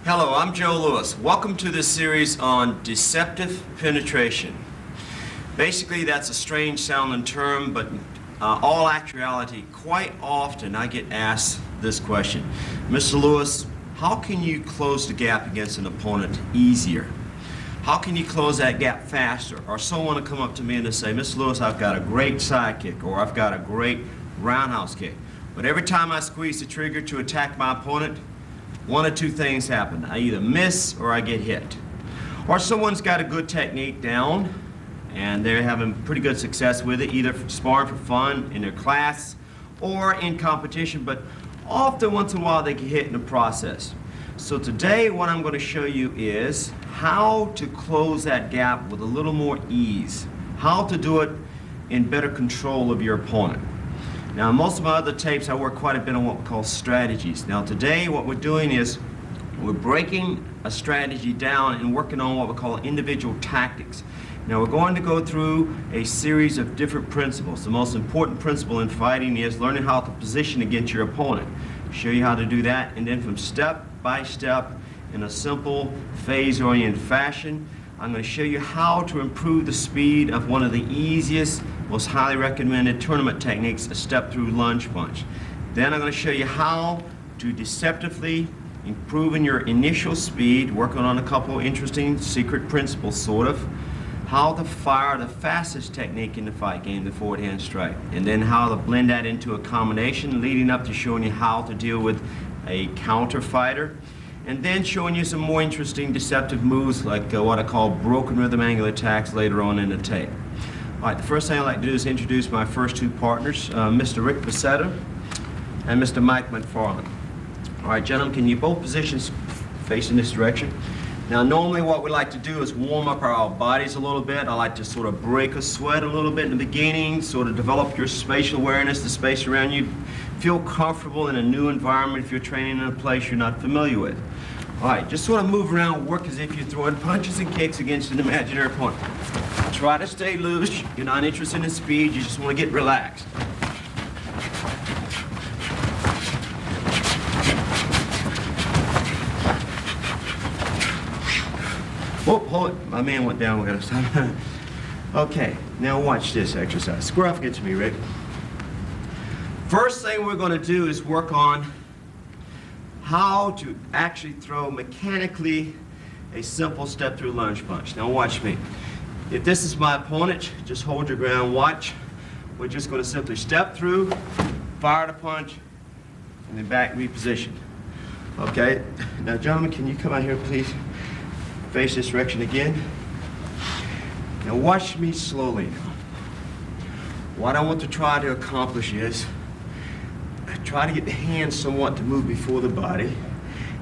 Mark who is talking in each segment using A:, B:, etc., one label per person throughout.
A: Hello, I'm Joe Lewis. Welcome to this series on deceptive penetration. Basically, that's a strange sounding term, but all actuality, quite often I get asked this question. Mr. Lewis, how can you close the gap against an opponent easier? How can you close that gap faster? Or someone will come up to me and they say, Mr. Lewis, I've got a great side kick, or I've got a great roundhouse kick. But every time I squeeze the trigger to attack my opponent, one of two things happen. I either miss or I get hit. Or someone's got a good technique down and they're having pretty good success with it, either sparring for fun in their class or in competition, but often once in a while they get hit in the process. So today what I'm going to show you is how to close that gap with a little more ease, how to do it in better control of your opponent. Now, in most of my other tapes, I work quite a bit on what we call strategies. Now, today, what we're doing is we're breaking a strategy down and working on what we call individual tactics. Now, we're going to go through a series of different principles. The most important principle in fighting is learning how to position against your opponent. Show you how to do that, and then from step by step, in a simple, phase-oriented fashion, I'm going to show you how to improve the speed of one of the easiest, most highly recommended tournament techniques, a step-through lunge punch. Then I'm going to show you how to deceptively improve in your initial speed, working on a couple interesting secret principles, sort of, how to fire the fastest technique in the fight game, the forward hand strike, and then how to blend that into a combination, leading up to showing you how to deal with a counter fighter. And then showing you some more interesting deceptive moves like what I call broken rhythm angle attacks later on in the tape. All right, the first thing I'd like to do is introduce my first two partners, Mr. Rick Becerra and Mr. Mike McFarland. All right, gentlemen, can you both positions facing this direction? Now, normally what we like to do is warm up our bodies a little bit. I like to sort of break a sweat a little bit in the beginning, sort of develop your spatial awareness, the space around you. Feel comfortable in a new environment if you're training in a place you're not familiar with. All right, just sort of move around, work as if you're throwing punches and kicks against an imaginary opponent. Try to stay loose. You're not interested in speed, you just want to get relaxed. Whoop, hold it. My man went down. We gotta stop. Okay, now watch this exercise. Square off against me, Rick. First thing we're going to do is work on how to actually throw mechanically a simple step-through lunge punch. Now watch me. If this is my opponent, just hold your ground, watch. We're just going to simply step through, fire the punch, and then back reposition. Okay? Now gentlemen, can you come out here please? Face this direction again. Now watch me slowly now. What I want to try to accomplish is try to get the hands somewhat to move before the body.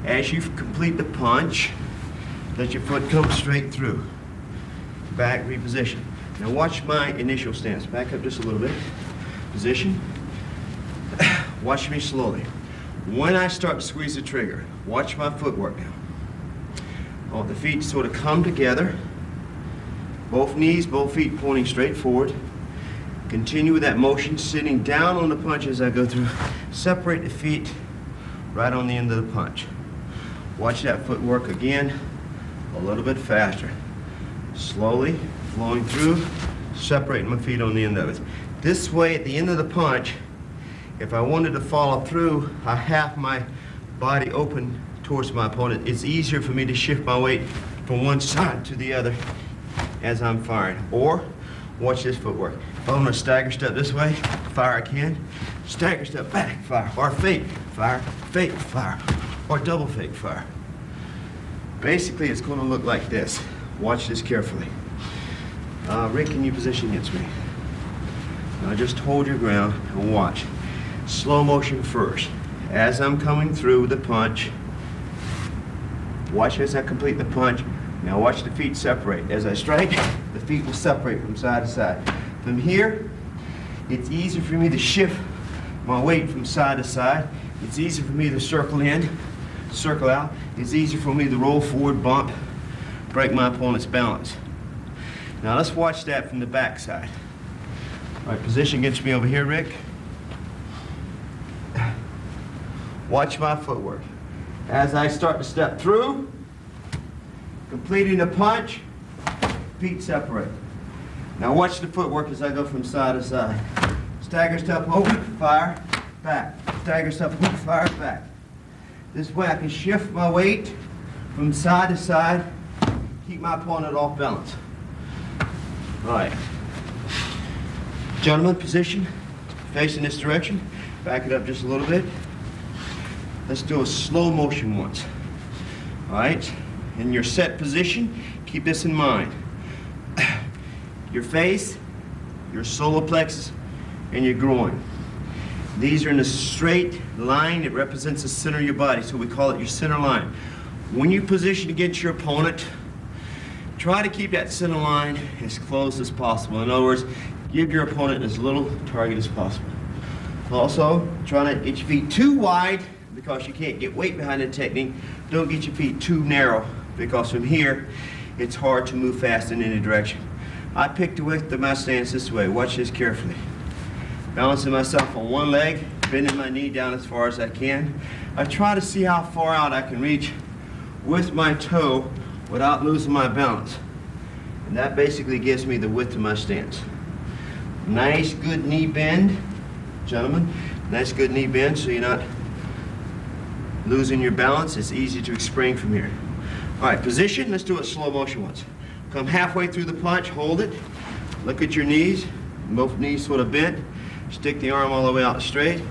A: As you complete the punch, let your foot come straight through. Back, reposition. Now watch my initial stance. Back up just a little bit. Position. Watch me slowly. When I start to squeeze the trigger, watch my footwork now. I want the feet sort of come together. Both knees, both feet pointing straight forward. Continue with that motion, sitting down on the punch as I go through. Separate the feet right on the end of the punch. Watch that footwork again, a little bit faster. Slowly flowing through, separating my feet on the end of it. This way, at the end of the punch, if I wanted to follow through, I have my body open towards my opponent. It's easier for me to shift my weight from one side to the other as I'm firing. Or, watch this footwork. If I'm going to stagger step this way, fire again, stagger step back, fire, or fake, fire, or double fake, fire. Basically, it's going to look like this. Watch this carefully. Rick, can you position against me? Now just hold your ground and watch. Slow motion first. As I'm coming through the punch, watch as I complete the punch. Now watch the feet separate. As I strike, the feet will separate from side to side. From here, it's easy for me to shift my weight from side to side. It's easy for me to circle in, circle out. It's easy for me to roll forward, bump, break my opponent's balance. Now let's watch that from the back side. All right, position against me over here, Rick. Watch my footwork. As I start to step through, completing the punch, feet separate. Now watch the footwork as I go from side to side. Stagger step over, fire, back. Stagger step over, fire, back. This way I can shift my weight from side to side, keep my opponent off balance. All right. Gentlemen, position, facing this direction. Back it up just a little bit. Let's do a slow motion once. All right. In your set position, keep this in mind. Your face, your solar plexus, and your groin. These are in a straight line. It represents the center of your body, so we call it your center line. When you position against your opponent, try to keep that center line as close as possible. In other words, give your opponent as little target as possible. Also, try not to get your feet too wide because you can't get weight behind the technique. Don't get your feet too narrow because from here, it's hard to move fast in any direction. I picked the width of my stance this way. Watch this carefully. Balancing myself on one leg, bending my knee down as far as I can. I try to see how far out I can reach with my toe without losing my balance. And that basically gives me the width of my stance. Nice, good knee bend, gentlemen. Nice, good knee bend so you're not losing your balance. It's easy to spring from here. All right, position. Let's do it slow motion once. Come halfway through the punch, hold it. Look at your knees, both knees sort of bent. Stick the arm all the way out straight.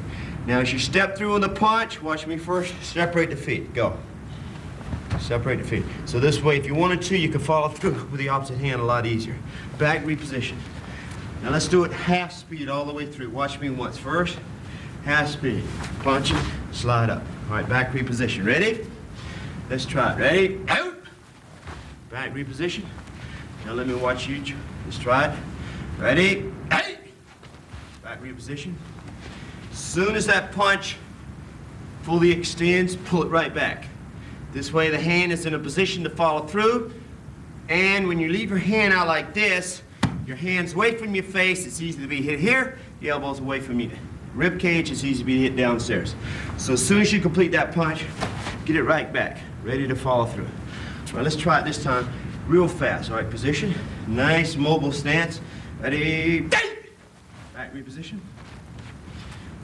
A: Now as you step through in the punch, watch me first, separate the feet, go. Separate the feet. So this way, if you wanted to, you could follow through with the opposite hand a lot easier. Back reposition. Now let's do it half speed all the way through. Watch me once. First, half speed. Punch it, slide up. All right, back reposition. Ready? Let's try it. Ready? Out! Back reposition. Now let me watch you. Let's try it. Ready? Hey! Back reposition. As soon as that punch fully extends, pull it right back. This way the hand is in a position to follow through. And when you leave your hand out like this, your hand's away from your face, it's easy to be hit here. The elbow's away from your rib cage, it's easy to be hit downstairs. So as soon as you complete that punch, get it right back, ready to follow through. All right, let's try it this time real fast. All right, position, nice mobile stance. Ready, back reposition.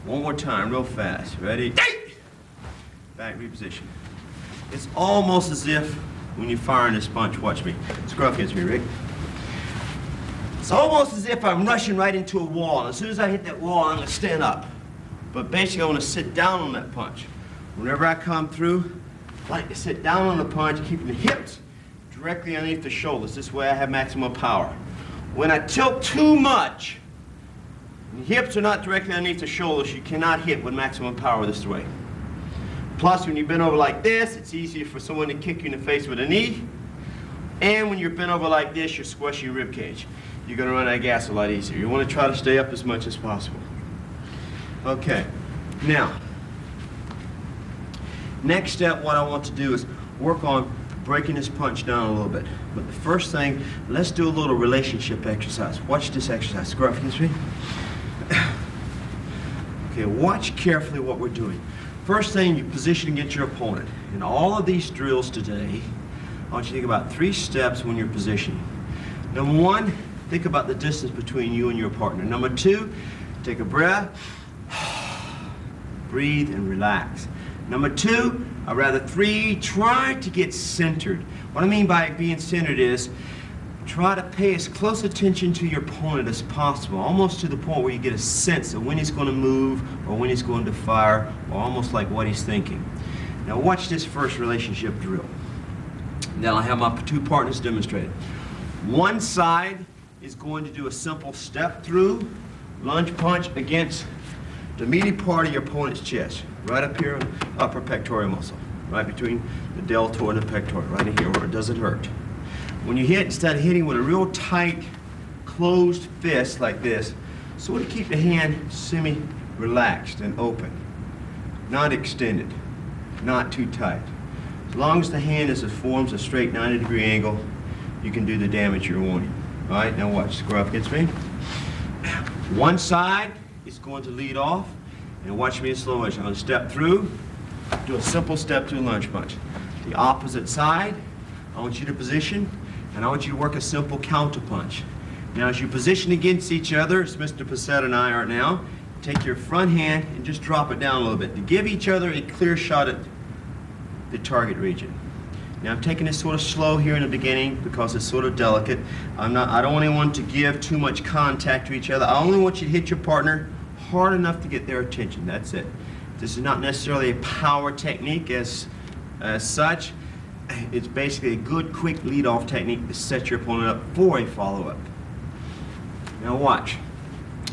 A: One more time, real fast. Ready, back reposition. It's almost as if when you're firing this punch, watch me. Scruff against me, Rick. It's almost as if I'm rushing right into a wall. And as soon as I hit that wall, I'm gonna stand up. But basically, I wanna sit down on that punch. Whenever I come through, I like to sit down on the punch, keeping the hips directly underneath the shoulders. This way I have maximum power. When I tilt too much, and the hips are not directly underneath the shoulders, you cannot hit with maximum power this way. Plus, when you bend over like this, it's easier for someone to kick you in the face with a knee. And when you're bent over like this, you're squashing your rib cage. You're going to run out of gas a lot easier. You want to try to stay up as much as possible. Okay. Now, next step, what I want to do is work on breaking this punch down a little bit. But the first thing, let's do a little relationship exercise. Watch this exercise. Scruff against me. Okay, watch carefully what we're doing. First thing, you position against your opponent. In all of these drills today, I want you to think about 3 steps when you're positioning. Number 1, think about the distance between you and your partner. Number 2, take a breath, breathe and relax. Number 2, or rather 3, try to get centered. What I mean by being centered is try to pay as close attention to your opponent as possible, almost to the point where you get a sense of when he's going to move or when he's going to fire, or almost like what he's thinking. Now watch this first relationship drill. Now I have my 2 partners demonstrated. One side is going to do a simple step through, lunge punch against the meaty part of your opponent's chest, right up here, upper pectoral muscle, right between the deltoid and the pectoral, right in here where it doesn't hurt. When you hit, instead of hitting with a real tight, closed fist like this, sort of keep the hand semi-relaxed and open, not extended, not too tight. As long as the hand forms a straight 90-degree angle, you can do the damage you're wanting. All right, now watch. Scruff against me. One side is going to lead off, and watch me in slow motion. I'm going to step through, Do a simple step to a lunge punch. The opposite side, I want you to position, and I want you to work a simple counter punch. Now, as you position against each other, as Mr. Passett and I are now, take your front hand and just drop it down a little bit to give each other a clear shot at the target region. Now, I'm taking this sort of slow here in the beginning because it's sort of delicate. I don't want anyone to give too much contact to each other. I only want you to hit your partner hard enough to get their attention. That's it. This is not necessarily a power technique as such. It's basically a good, quick lead-off technique to set your opponent up for a follow-up. Now watch.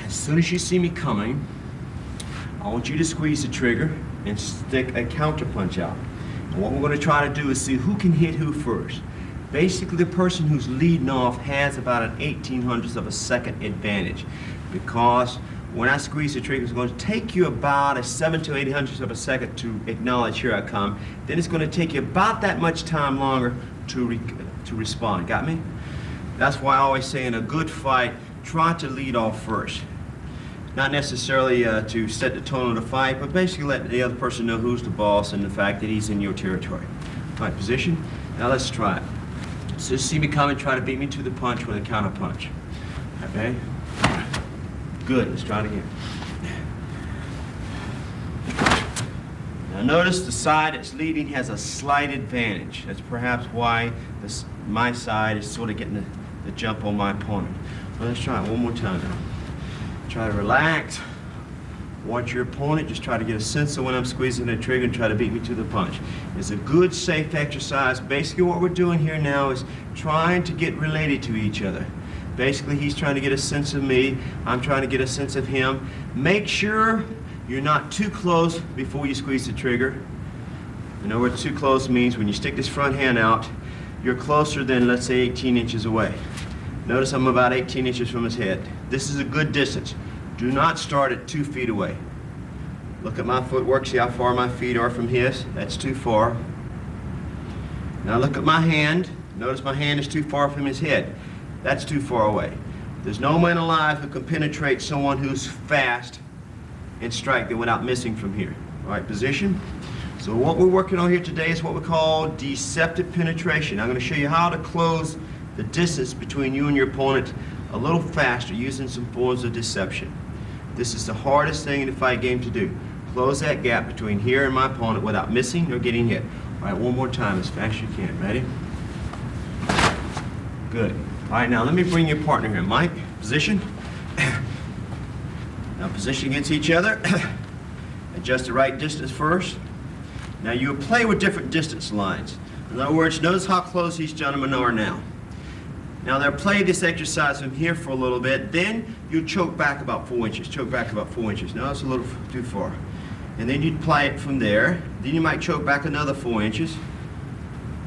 A: As soon as you see me coming, I want you to squeeze the trigger and stick a counter punch out. And what we're going to try to do is see who can hit who first. Basically, the person who's leading off has about an 1800th of a second advantage, because when I squeeze the trigger, it's going to take you about a 7 to 800th of a second to acknowledge, here I come. Then it's going to take you about that much time longer to respond. Got me? That's why I always say in a good fight, try to lead off first. Not necessarily to set the tone of the fight, but basically let the other person know who's the boss and the fact that he's in your territory. All right, position. Now let's try it. So see me coming, try to beat me to the punch with a counter punch. Okay? Good, let's try it again. Now notice the side that's leading has a slight advantage. That's perhaps why my side is sort of getting the jump on my opponent. Well, let's try it one more time now. Try to relax. Watch your opponent. Just try to get a sense of when I'm squeezing the trigger and try to beat me to the punch. It's a good, safe exercise. Basically, what we're doing here now is trying to get related to each other. Basically, he's trying to get a sense of me. I'm trying to get a sense of him. Make sure you're not too close before you squeeze the trigger. In other words, too close means when you stick this front hand out, you're closer than, let's say, 18 inches away. Notice I'm about 18 inches from his head. This is a good distance. Do not start at 2 feet away. Look at my footwork, see how far my feet are from his? That's too far. Now look at my hand. Notice my hand is too far from his head. That's too far away. There's no man alive who can penetrate someone who's fast and strike them without missing from here. All right, position. So what we're working on here today is what we call deceptive penetration. I'm going to show you how to close the distance between you and your opponent a little faster using some forms of deception. This is the hardest thing in the fight game to do. Close that gap between here and my opponent without missing or getting hit. All right, one more time as fast as you can. Ready? Good. All right, now let me bring your partner here. Mike, position. Now position against each other. Adjust the right distance first. Now you play with different distance lines. In other words, notice how close each gentleman are now. Now they'll play this exercise from here for a little bit, then you choke back about 4 inches, choke back about 4 inches. Now that's a little too far. And then you'd play it from there, then you might choke back another 4 inches,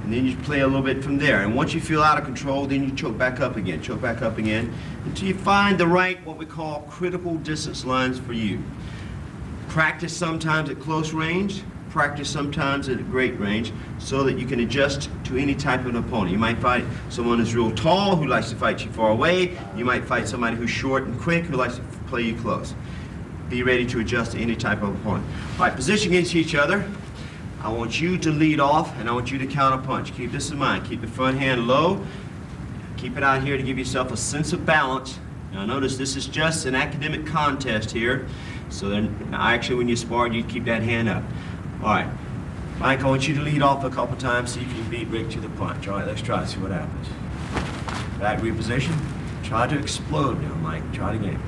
A: and then you play a little bit from there. And once you feel out of control, then you choke back up again, until you find the right, what we call critical distance lines for you. Practice sometimes at close range, practice sometimes at a great range, so that you can adjust to any type of opponent. You might fight someone who's real tall, who likes to fight you far away. You might fight somebody who's short and quick, who likes to play you close. Be ready to adjust to any type of opponent. All right, position against each other. I want you to lead off, and I want you to counter punch. Keep this in mind. Keep the front hand low. Keep it out here to give yourself a sense of balance. Now notice this is just an academic contest here. So then, actually when you spar, you keep that hand up. All right, Mike, I want you to lead off a couple times, see if you can beat Rick to the punch. All right, let's try it, see what happens. Back reposition. Try to explode now, Mike. Try it again.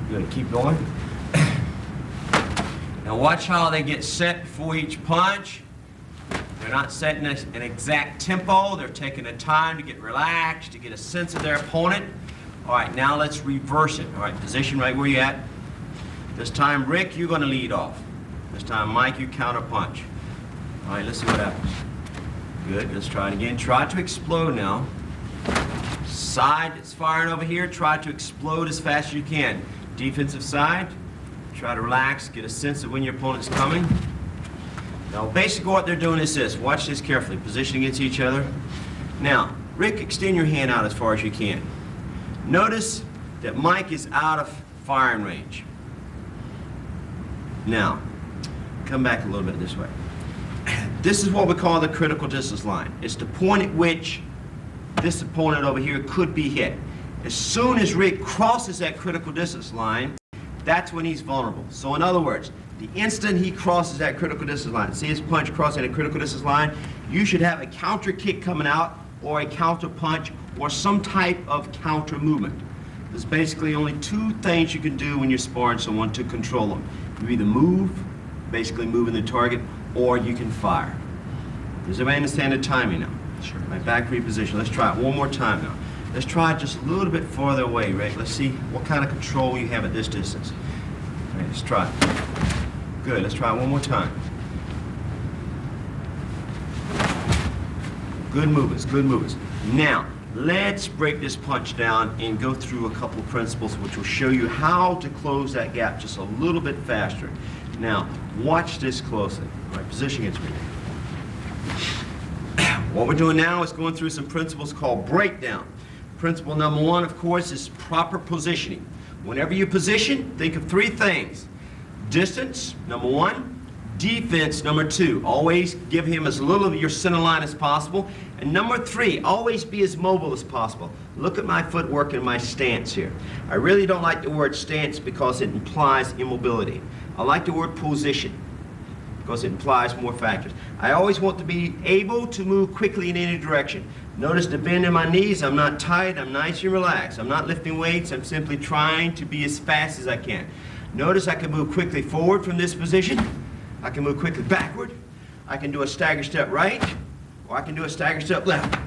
A: Good, keep going. Now watch how they get set before each punch. They're not setting an exact tempo. They're taking the time to get relaxed, to get a sense of their opponent. All right, now let's reverse it. All right, position right where you're at. This time, Rick, you're going to lead off. This time, Mike, you counter punch. All right, let's see what happens. Good, let's try it again. Try to explode now. Side that's firing over here, try to explode as fast as you can. Defensive side, try to relax, get a sense of when your opponent's coming. Now, basically what they're doing is this. Watch this carefully. Position against each other. Now, Rick, extend your hand out as far as you can. Notice that Mike is out of firing range. Now, come back a little bit this way. This is what we call the critical distance line. It's the point at which this opponent over here could be hit. As soon as Rick crosses that critical distance line, that's when he's vulnerable. So in other words, the instant he crosses that critical distance line, see his punch crossing a critical distance line, you should have a counter kick coming out or a counter punch or some type of counter movement. There's basically only two things you can do when you're sparring someone to control them. You either move, basically moving the target, or you can fire. Does everybody understand the timing now?
B: Sure.
A: Right, back reposition. Let's try it one more time now. Let's try it just a little bit farther away, Rick. Let's see what kind of control you have at this distance. All right, let's try it. Good, let's try it one more time. Good movements, good movements. Now, let's break this punch down and go through a couple of principles which will show you how to close that gap just a little bit faster. Now, watch this closely. All right, position against me. What we're doing now is going through some principles called breakdown. Principle number one, of course, is proper positioning. Whenever you position, think of three things. Distance, number one. Defense, number two. Always give him as little of your center line as possible. And number three, always be as mobile as possible. Look at my footwork and my stance here. I really don't like the word stance because it implies immobility. I like the word position because it implies more factors. I always want to be able to move quickly in any direction. Notice the bend in my knees. I'm not tight. I'm nice and relaxed. I'm not lifting weights. I'm simply trying to be as fast as I can. Notice I can move quickly forward from this position. I can move quickly backward. I can do a stagger step right, or I can do a stagger step left,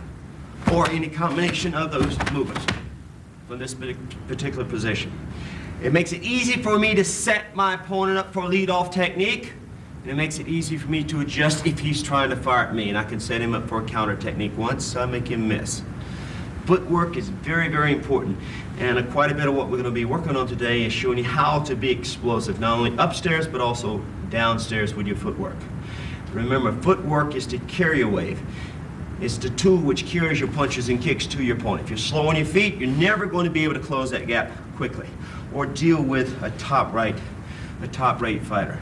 A: or any combination of those movements from this particular position. It makes it easy for me to set my opponent up for a lead-off technique, and it makes it easy for me to adjust if he's trying to fire at me, and I can set him up for a counter technique once, so I make him miss. Footwork is very, very important, and quite a bit of what we're going to be working on today is showing you how to be explosive, not only upstairs but also downstairs with your footwork. Remember, footwork is the carrier wave. It's the tool which carries your punches and kicks to your opponent. If you're slow on your feet, you're never going to be able to close that gap quickly or deal with a top-rate fighter.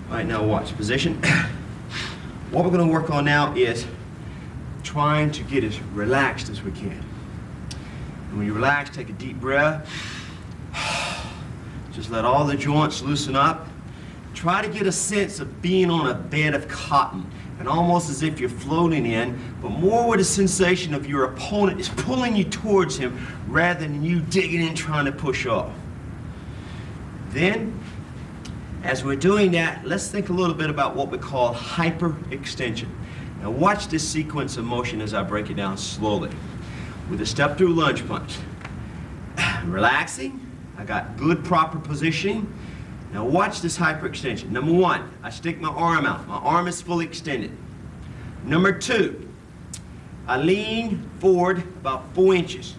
A: All right, now watch. Position. What we're going to work on now is trying to get as relaxed as we can. And when you relax, take a deep breath. Just let all the joints loosen up. Try to get a sense of being on a bed of cotton, and almost as if you're floating in, but more with a sensation of your opponent is pulling you towards him rather than you digging in trying to push off. Then, as we're doing that, let's think a little bit about what we call hyperextension. Now watch this sequence of motion as I break it down slowly. With a step through lunge punch. Relaxing, I got good proper positioning. Now watch this hyperextension. Number one, I stick my arm out. My arm is fully extended. Number two, I lean forward about 4 inches,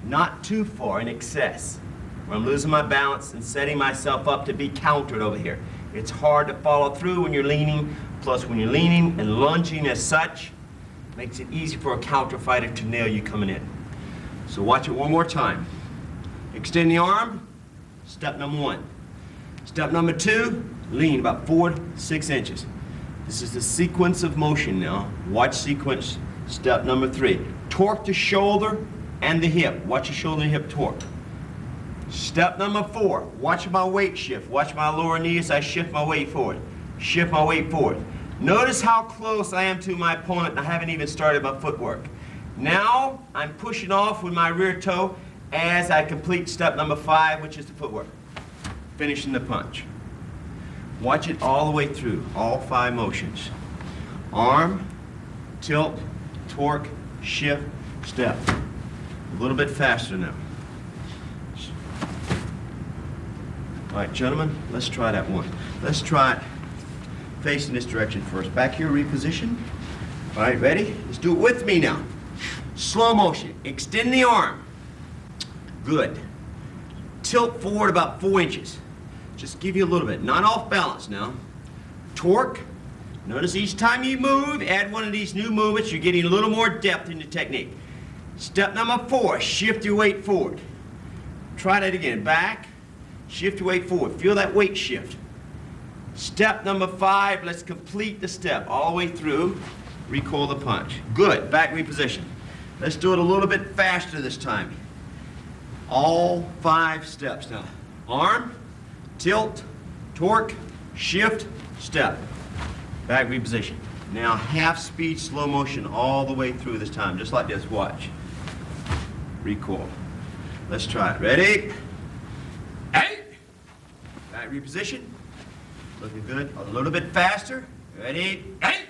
A: not too far in excess, where I'm losing my balance and setting myself up to be countered over here. It's hard to follow through when you're leaning, plus when you're leaning and lunging as such, it makes it easy for a counter fighter to nail you coming in. So watch it one more time. Extend the arm, step number one. Step number two, lean about 4 to 6 inches. This is the sequence of motion now. Watch sequence step number three. Torque the shoulder and the hip. Watch the shoulder and hip torque. Step number four, watch my weight shift. Watch my lower knee as I shift my weight forward. Shift my weight forward. Notice how close I am to my opponent and I haven't even started my footwork. Now I'm pushing off with my rear toe as I complete step number five, which is the footwork. Finishing the punch. Watch it all the way through, all 5 motions. Arm, tilt, torque, shift, step. A little bit faster now. All right, gentlemen, let's try that one. Let's try it facing this direction first. Back here, reposition. All right, ready? Let's do it with me now. Slow motion. Extend the arm. Good. Tilt forward about 4 inches. Just give you a little bit. Not off balance now. Torque. Notice each time you move, add one of these new movements, you're getting a little more depth in the technique. Step number 4, shift your weight forward. Try that again. Back, shift your weight forward. Feel that weight shift. Step number 5, let's complete the step all the way through. Recoil the punch. Good, back reposition. Let's do it a little bit faster this time. All 5 steps now. Arm, tilt, torque, shift, step. Back reposition. Now half speed, slow motion all the way through this time, just like this, watch. Recoil. Let's try it. Ready? Hey! Back reposition. Looking good. A little bit faster. Ready? Hey!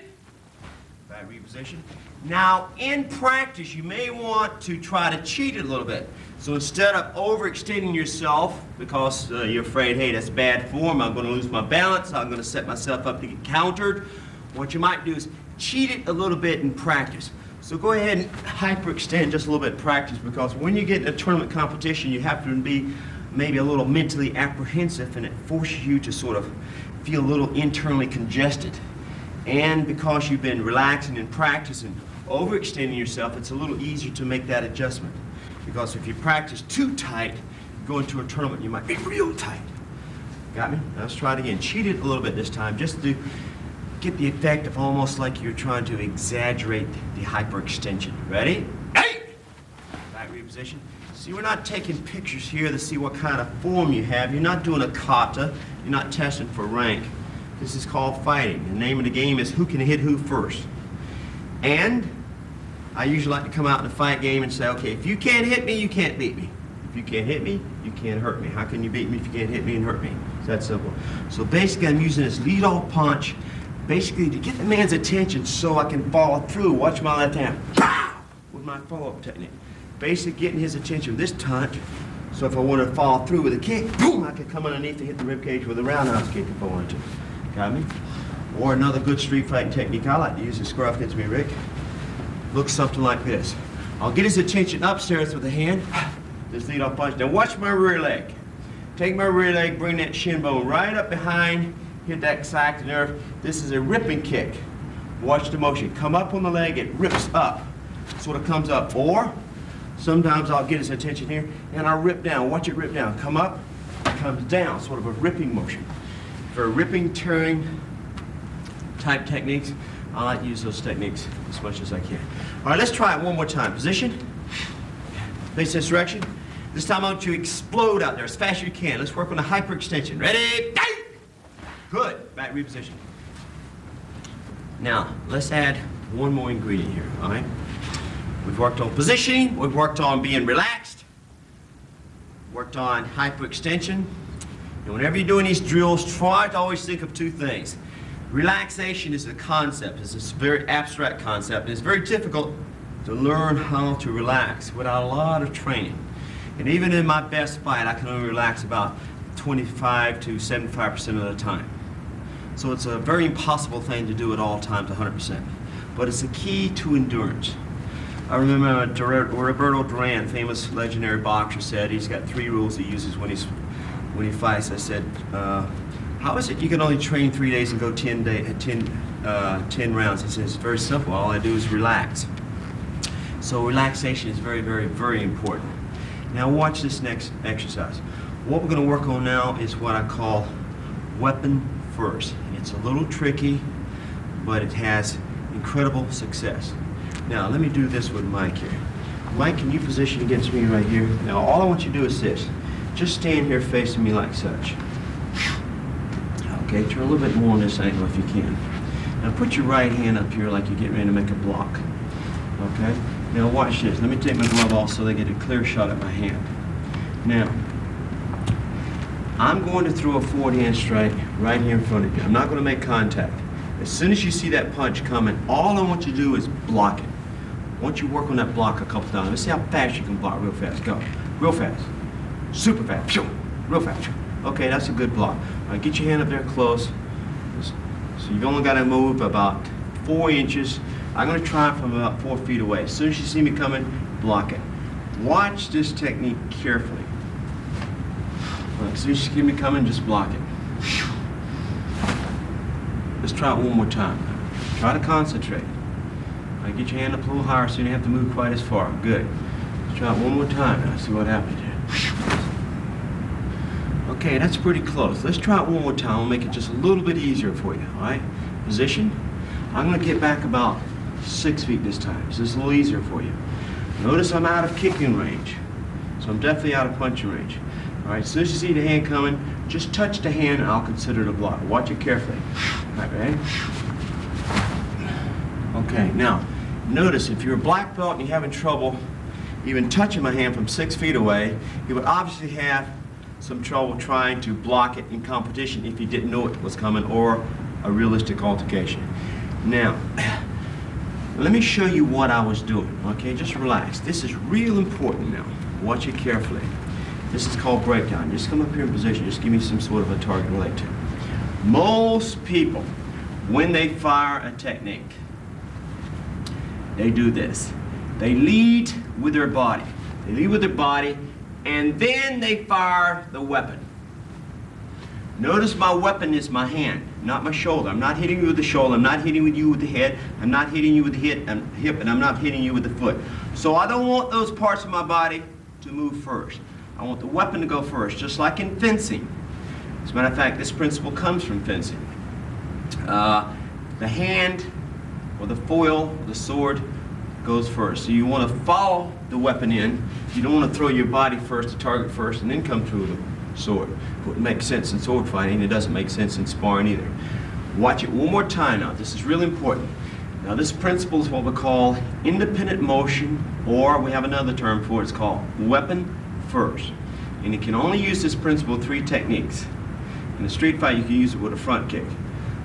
A: Back reposition. Now, in practice, you may want to try to cheat it a little bit. So instead of overextending yourself because you're afraid, hey, that's bad form, I'm going to lose my balance, I'm going to set myself up to get countered, what you might do is cheat it a little bit in practice. So go ahead and hyperextend just a little bit in practice, because when you get in a tournament competition, you have to be maybe a little mentally apprehensive, and it forces you to sort of feel a little internally congested. And because you've been relaxing in practice and overextending yourself, it's a little easier to make that adjustment. Because if you practice too tight, you go into a tournament, you might be real tight. Got me? Now let's try it again. Cheat it a little bit this time, just to get the effect of almost like you're trying to exaggerate the hyperextension. Ready? Hey! Back reposition. See, we're not taking pictures here to see what kind of form you have. You're not doing a kata. You're not testing for rank. This is called fighting. The name of the game is who can hit who first. And I usually like to come out in a fight game and say, okay, if you can't hit me, you can't beat me. If you can't hit me, you can't hurt me. How can you beat me if you can't hit me and hurt me? It's that simple. So basically, I'm using this lead-off punch basically to get the man's attention so I can follow through. Watch my left hand. Pow! With my follow-up technique. Basically getting his attention with this touch, so if I want to follow through with a kick, boom, I could come underneath and hit the ribcage with a roundhouse kick if I wanted to. Got me? Or another good street fighting technique I like to use is square off against me, Rick. Looks something like this. I'll get his attention upstairs with a hand, this lead off punch. Now watch my rear leg. Take my rear leg, bring that shin bone right up behind, hit that sciatic nerve. This is a ripping kick. Watch the motion. Come up on the leg, it rips up. Sort of comes up. Or sometimes I'll get his attention here and I'll rip down. Watch it rip down. Come up, it comes down. Sort of a ripping motion. For ripping, tearing type techniques, I like to use those techniques as much as I can. All right, let's try it one more time. Position. Face this direction. This time I want you to explode out there as fast as you can. Let's work on the hyperextension. Ready? Good. Back reposition. Now, let's add one more ingredient here, all right? We've worked on positioning. We've worked on being relaxed. Worked on hyperextension. And whenever you're doing these drills, try to always think of 2 things. Relaxation is a concept. It's a very abstract concept. And it's very difficult to learn how to relax without a lot of training. And even in my best fight, I can only relax about 25 to 75% of the time. So it's a very impossible thing to do at all times 100%. But it's a key to endurance. I remember Roberto Duran, famous legendary boxer, said he's got 3 rules he uses when he fights. I said, how is it you can only train 3 days and go 10 rounds? He says, it's very simple. All I do is relax. So relaxation is very, very, very important. Now watch this next exercise. What we're going to work on now is what I call weapon first. It's a little tricky, but it has incredible success. Now let me do this with Mike here. Mike, can you position against me right here? Now all I want you to do is this. Just stand here facing me like such. Okay, turn a little bit more on this angle if you can. Now put your right hand up here like you're getting ready to make a block. Okay? Now watch this. Let me take my glove off so they get a clear shot at my hand. Now, I'm going to throw a forward hand strike right here in front of you. I'm not going to make contact. As soon as you see that punch coming, all I want you to do is block it. I want you to work on that block a couple times. Let's see how fast you can block real fast. Go. Real fast. Super fast. Real fast. Okay, that's a good block. All right, get your hand up there close. So you've only got to move about 4 inches. I'm going to try it from about 4 feet away. As soon as you see me coming, block it. Watch this technique carefully. Right, as soon as you see me coming, just block it. Let's try it one more time. Try to concentrate. Right, get your hand up a little higher so you don't have to move quite as far. Good. Let's try it one more time now. See what happens here. Okay, that's pretty close. Let's try it one more time. I'll make it just a little bit easier for you, all right? Position. I'm going to get back about 6 feet this time, so it's a little easier for you. Notice I'm out of kicking range, so I'm definitely out of punching range. All right, as soon as you see the hand coming, just touch the hand and I'll consider it a block. Watch it carefully. All right, ready? Okay, now, notice if you're a black belt and you're having trouble even touching my hand from 6 feet away, you would obviously have some trouble trying to block it in competition if you didn't know it was coming or a realistic altercation. Now, let me show you what I was doing, okay? Just relax. This is real important now. Watch it carefully. This is called breakdown. Just come up here in position. Just give me some sort of a target to relate to. Most people, when they fire a technique, they do this. They lead with their body. They lead with their body, and then they fire the weapon. Notice my weapon is my hand, not my shoulder. I'm not hitting you with the shoulder. I'm not hitting you with the head. I'm not hitting you with the hip, and I'm not hitting you with the foot. So I don't want those parts of my body to move first. I want the weapon to go first, just like in fencing. As a matter of fact, this principle comes from fencing. The hand, or the foil, the sword, goes first. So you want to follow the weapon in. You don't want to throw your body first, the target first, and then come through the sword. It wouldn't make sense in sword fighting. It doesn't make sense in sparring either. Watch it one more time now. This is really important. Now this principle is what we call independent motion, or we have another term for it. It's called weapon first. And you can only use this principle with 3 techniques. In a street fight, you can use it with a front kick.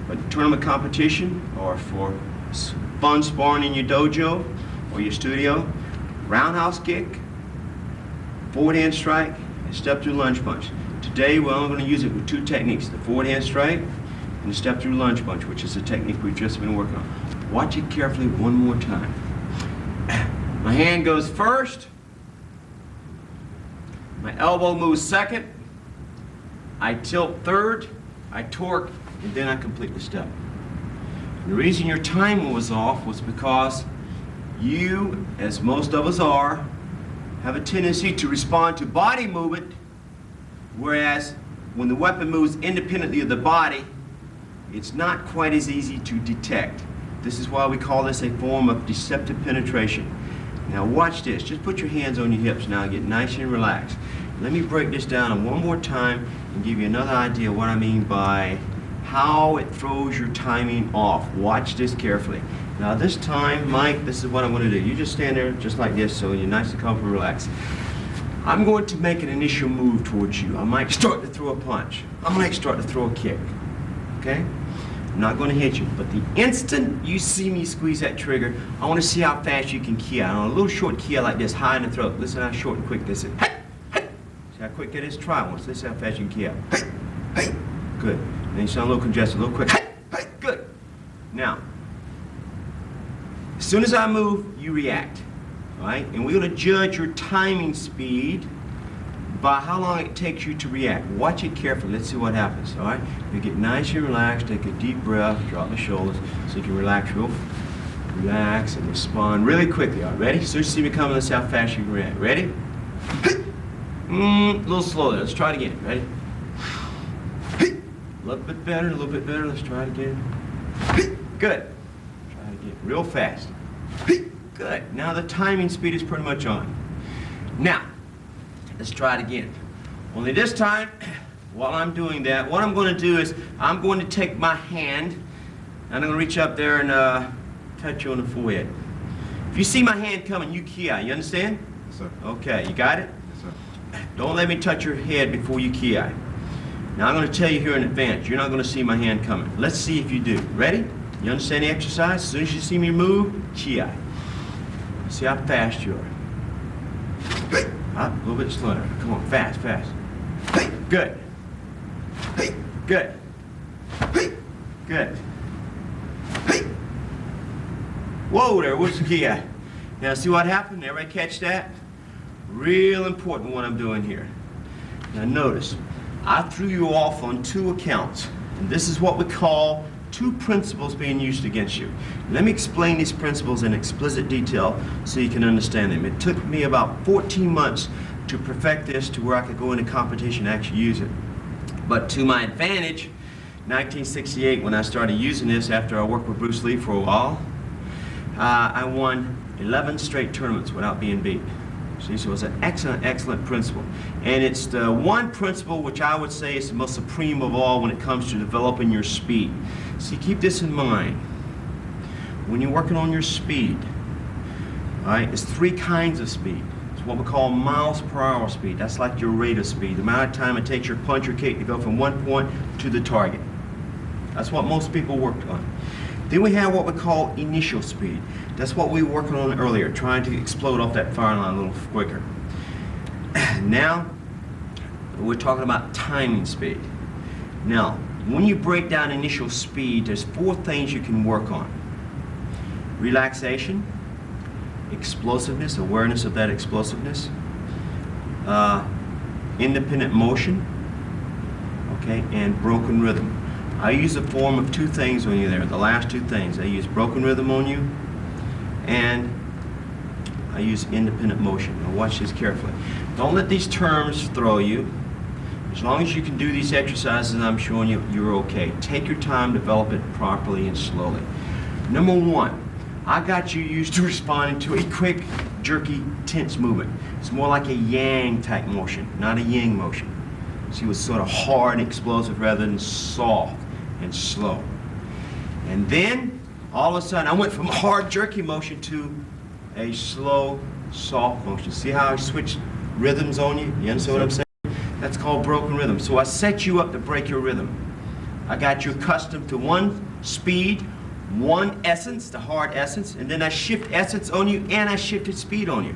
A: But in tournament competition, or for fun sparring in your dojo or your studio, roundhouse kick, forward hand strike, and step through lunge punch. Today we're only going to use it with 2 techniques, the forward hand strike and the step through lunge punch, which is a technique we've just been working on. Watch it carefully one more time. My hand goes first, my elbow moves second, I tilt third, I torque, and then I complete the step. And the reason your timing was off was because you, as most of us are, have a tendency to respond to body movement, whereas when the weapon moves independently of the body, it's not quite as easy to detect. This is why we call this a form of deceptive penetration. Now watch this. Just put your hands on your hips now and get nice and relaxed. Let me break this down one more time and give you another idea of what I mean by how it throws your timing off. Watch this carefully. Now this time, Mike, this is what I'm going to do. You just stand there just like this so you're nice and comfortable and relaxed. I'm going to make an initial move towards you. I might start to throw a punch. I might start to throw a kick. Okay? I'm not going to hit you, but the instant you see me squeeze that trigger, I want to see how fast you can key out. On a little short key out like this, high in the throat. Listen how short and quick this is. See how quick that is? Try it once. Listen how fast you can key out. Good. Then you sound a little congested, a little quick. Good. Now, as soon as I move, you react. All right? And we're going to judge your timing speed by how long it takes you to react. Watch it carefully. Let's see what happens. All right? You get nice and relaxed. Take a deep breath. Drop the shoulders so you can relax relax and respond really quickly. All right? Ready? As soon as you see me coming, let's see how fast you can react. Ready? A little slower. Let's try it again. Ready? A little bit better, a little bit better. Let's try it again. Good. Try it again. Real fast. Good. Now the timing speed is pretty much on. Now, let's try it again. Only this time, while I'm doing that, what I'm going to do is I'm going to take my hand and I'm going to reach up there and touch you on the forehead. If you see my hand coming, you key out. You understand?
B: Yes, sir.
A: Okay. You got it?
B: Yes, sir.
A: Don't let me touch your head before you key out. Now I'm going to tell you here in advance, you're not going to see my hand coming. Let's see if you do. Ready? You understand the exercise? As soon as you see me move, chi. See how fast you are. Up, a little bit slower. Come on, fast, fast. Good. Good. Good. Whoa there, where's the key at? Now see what happened? Everybody catch that? Real important what I'm doing here. Now notice, I threw you off on 2 accounts, and this is what we call 2 principles being used against you. Let me explain these principles in explicit detail so you can understand them. It took me about 14 months to perfect this to where I could go into competition and actually use it. But to my advantage, 1968, when I started using this after I worked with Bruce Lee for a while, I won 11 straight tournaments without being beat. See, so it's an excellent, excellent principle. And it's the one principle which I would say is the most supreme of all when it comes to developing your speed. See, keep this in mind. When you're working on your speed, all right, it's three kinds of speed. It's what we call miles per hour speed. That's like your rate of speed, the amount of time it takes your punch or kick to go from one point to the target. That's what most people worked on. Then we have what we call initial speed. That's what we were working on earlier, trying to explode off that fire line a little quicker. Now, we're talking about timing speed. Now, when you break down initial speed, there's four things you can work on. Relaxation, explosiveness, awareness of that explosiveness, independent motion, okay, and broken rhythm. I use a form of two things on you there, the last two things. I use broken rhythm on you, and I use independent motion. Now watch this carefully. Don't let these terms throw you. As long as you can do these exercises I'm showing you, you're okay. Take your time, develop it properly and slowly. Number one, I got you used to responding to a quick, jerky, tense movement. It's more like a yang type motion, not a yin motion. See, it was sort of hard and explosive rather than soft and slow. And then, all of a sudden, I went from a hard, jerky motion to a slow, soft motion. See how I switched rhythms on you? You understand what I'm saying? That's called broken rhythm. So I set you up to break your rhythm. I got you accustomed to one speed, one essence, the hard essence, and then I shift essence on you and I shifted speed on you.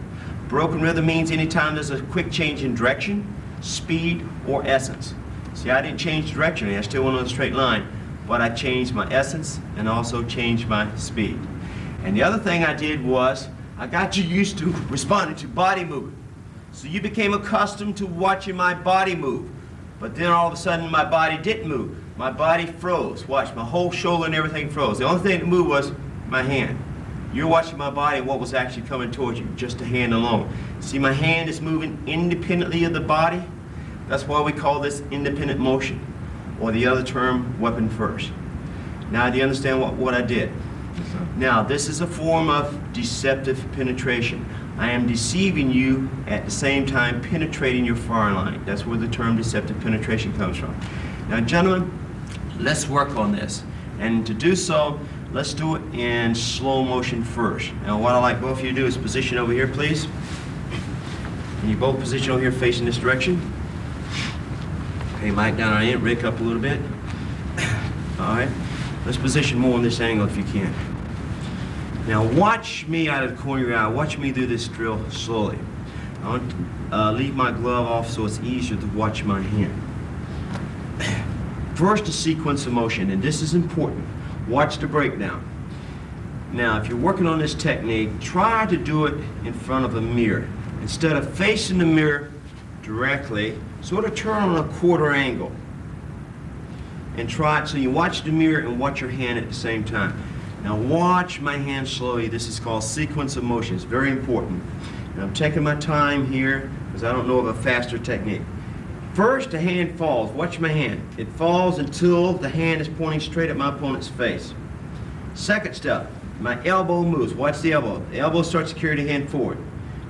A: Broken rhythm means anytime there's a quick change in direction, speed, or essence. See, I didn't change direction, I still went on a straight line, but I changed my essence and also changed my speed. And the other thing I did was, I got you used to responding to body movement. So you became accustomed to watching my body move. But then all of a sudden my body didn't move. My body froze. Watch, my whole shoulder and everything froze. The only thing that moved was my hand. You're watching my body and what was actually coming towards you, just the hand alone. See, my hand is moving independently of the body. That's why we call this independent motion, or the other term, weapon first. Now, do you understand what I did?
B: Yes, sir.
A: Now, this is a form of deceptive penetration. I am deceiving you at the same time penetrating your fire line. That's where the term deceptive penetration comes from. Now, gentlemen, let's work on this. And to do so, let's do it in slow motion first. Now, what I'd like both of you to do is position over here, please. Can you both position over here facing this direction? Okay, Mike down on end, Rick up a little bit. All right, let's position more on this angle if you can. Now watch me out of the corner of your eye. Watch me do this drill slowly. I want to leave my glove off so it's easier to watch my hand. First, a sequence of motion, and this is important. Watch the breakdown. Now, if you're working on this technique, try to do it in front of a mirror. Instead of facing the mirror directly, sort of turn on a quarter angle. And try it so you watch the mirror and watch your hand at the same time. Now watch my hand slowly. This is called sequence of motion. It's very important. And I'm taking my time here because I don't know of a faster technique. First, the hand falls. Watch my hand. It falls until the hand is pointing straight at my opponent's face. Second step, my elbow moves. Watch the elbow. The elbow starts to carry the hand forward.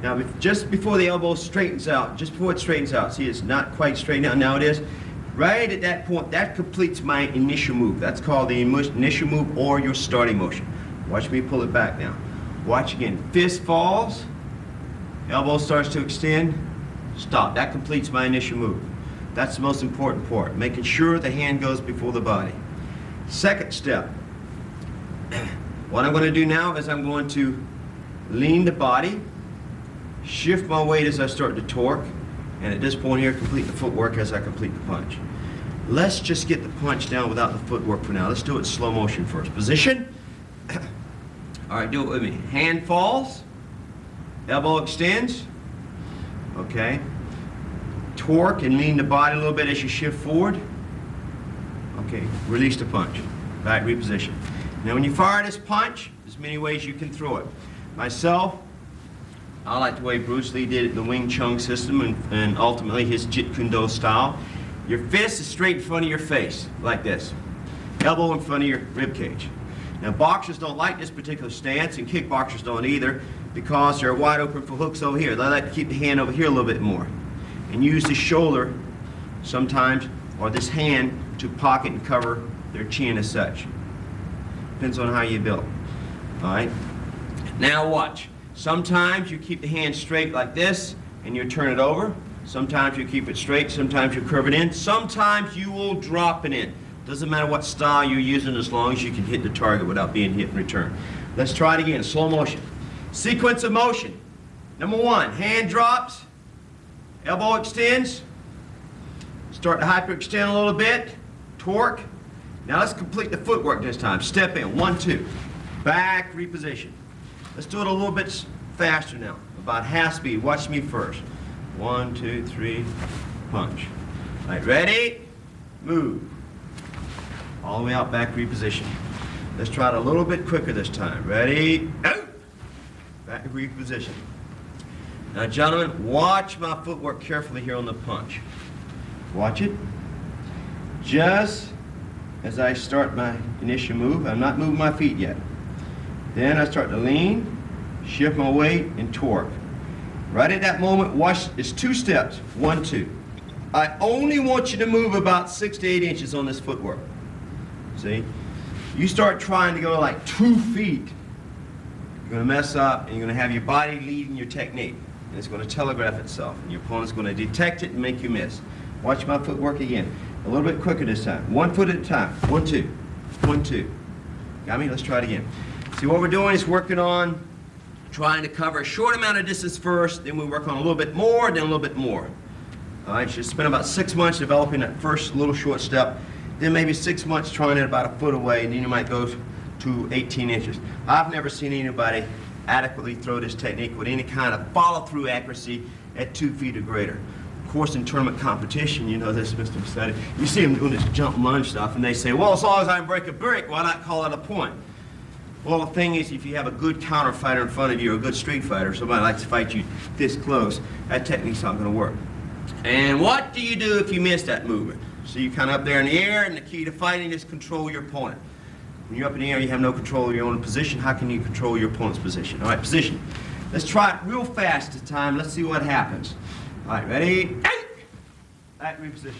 A: Now, just before the elbow straightens out, see, it's not quite straightened out. Now it is. Right at that point, that completes my initial move. That's called the initial move or your starting motion. Watch me pull it back now. Watch again. Fist falls, elbow starts to extend, stop. That completes my initial move. That's the most important part, making sure the hand goes before the body. Second step. What I'm going to do now is I'm going to lean the body, shift my weight as I start to torque, and at this point here, complete the footwork as I complete the punch. Let's just get the punch down without the footwork for now. Let's do it in slow motion first. Position. All right, do it with me. Hand falls, elbow extends, okay. Torque and lean the body a little bit as you shift forward. Okay, release the punch. Back, reposition. Now when you fire this punch, there's many ways you can throw it. Myself, I like the way Bruce Lee did it in the Wing Chun system and ultimately his Jeet Kune Do style. Your fist is straight in front of your face, like this. Elbow in front of your rib cage. Now boxers don't like this particular stance, and kickboxers don't either, because they're wide open for hooks over here. They like to keep the hand over here a little bit more. And use the shoulder sometimes, or this hand, to pocket and cover their chin as such. Depends on how you build. Alright? Now watch. Sometimes you keep the hand straight like this, and you turn it over. Sometimes you keep it straight, sometimes you curve it in, sometimes you will drop it in. Doesn't matter what style you're using as long as you can hit the target without being hit in return. Let's try it again, slow motion. Sequence of motion. Number 1, hand drops, elbow extends, start to hyperextend a little bit, torque. Now let's complete the footwork this time. Step in, 1, 2, back, reposition. Let's do it a little bit faster now, about half speed. Watch me first. 1, 2, 3, punch. All right, ready? Move. All the way out, back, reposition. Let's try it a little bit quicker this time. Ready? Out. Back, reposition. Now, gentlemen, watch my footwork carefully here on the punch. Watch it. Just as I start my initial move, I'm not moving my feet yet. Then I start to lean, shift my weight, and torque. Right at that moment, watch, it's 2 steps, 1, 2. I only want you to move about 6 to 8 inches on this footwork. See? You start trying to go like 2 feet, you're going to mess up, and you're going to have your body leading your technique. And it's going to telegraph itself, and your opponent's going to detect it and make you miss. Watch my footwork again. A little bit quicker this time. 1 foot at a time. 1, 2. 1, 2. Got me? Let's try it again. See, what we're doing is working on trying to cover a short amount of distance first, then we work on a little bit more, then a little bit more. All right, you spend about 6 months developing that first little short step, then maybe 6 months trying it about a foot away, and then you might go to 18 inches. I've never seen anybody adequately throw this technique with any kind of follow-through accuracy at 2 feet or greater. Of course, in tournament competition, you know this, Mr. Massetti, you see them doing this jump lunge stuff, and they say, well, as long as I can break a brick, why not call it a point? Well, the thing is, if you have a good counter fighter in front of you, or a good street fighter, somebody likes to fight you this close, that technique's not going to work. And what do you do if you miss that movement? So you're kind of up there in the air, and the key to fighting is control your opponent. When you're up in the air, you have no control of your own position. How can you control your opponent's position? All right, position. Let's try it real fast this time. Let's see what happens. All right, ready? Back, reposition.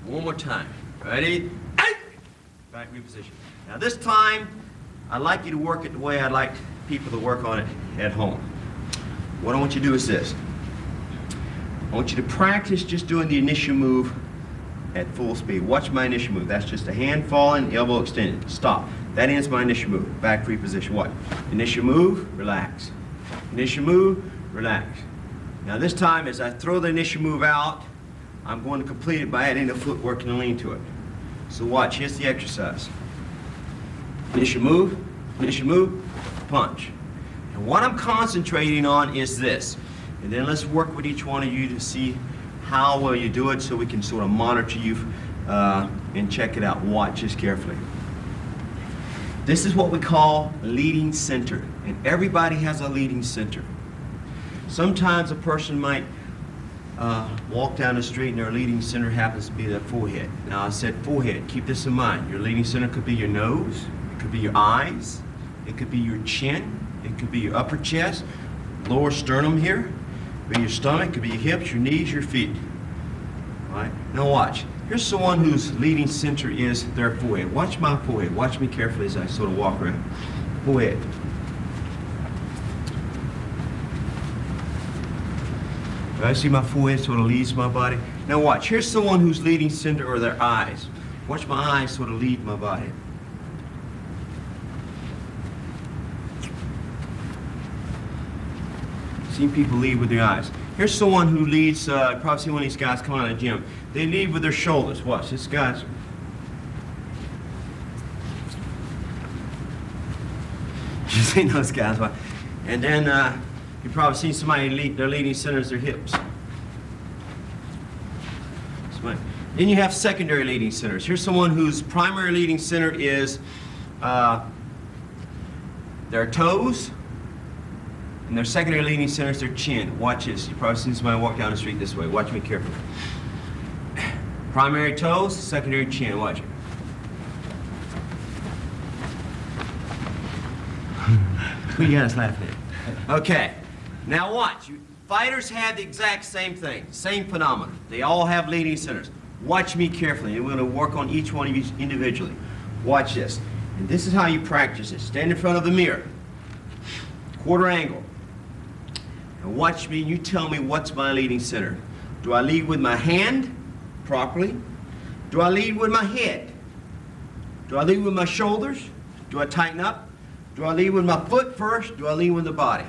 A: One more time. Ready? Back, reposition. Now this time, I'd like you to work it the way I'd like people to work on it at home. What I want you to do is this. I want you to practice just doing the initial move at full speed. Watch my initial move. That's just a hand falling, elbow extended. Stop. That ends my initial move. Back, reposition. What? Initial move, relax. Initial move, relax. Now this time, as I throw the initial move out, I'm going to complete it by adding the footwork and a lean to it. So watch, here's the exercise. Initial move, punch. And what I'm concentrating on is this. And then let's work with each one of you to see how well you do it so we can sort of monitor you and check it out. Watch this carefully. This is what we call leading center. And everybody has a leading center. Sometimes a person might walk down the street and their leading center happens to be their forehead. Now I said forehead, keep this in mind. Your leading center could be your nose, it could be your eyes, it could be your chin, it could be your upper chest, lower sternum here, it could be your stomach, it could be your hips, your knees, your feet. All right, now watch. Here's someone whose leading center is their forehead. Watch my forehead. Watch me carefully as I sort of walk around. Forehead. I see my forehead sort of leads my body. Now watch, here's someone whose leading center are their eyes. Watch my eyes sort of lead my body. Seen people lead with their eyes. Here's someone who leads, probably see one of these guys come out of the gym. They lead with their shoulders. Watch, this guy's. You seen those guys, what? And then, you've probably seen somebody lead, their leading center is their hips. Then you have secondary leading centers. Here's someone whose primary leading center is their toes, and their secondary leading center is their chin. Watch this. You've probably seen somebody walk down the street this way. Watch me carefully. Primary toes, secondary chin. Watch it. Who you guys laughing at? Okay. Now watch. Fighters have the exact same thing, same phenomenon. They all have leading centers. Watch me carefully, and we're going to work on each one of you individually. Watch this. And this is how you practice it. Stand in front of the mirror. Quarter angle. And watch me, and you tell me what's my leading center. Do I lead with my hand properly? Do I lead with my head? Do I lead with my shoulders? Do I tighten up? Do I lead with my foot first? Do I lead with the body?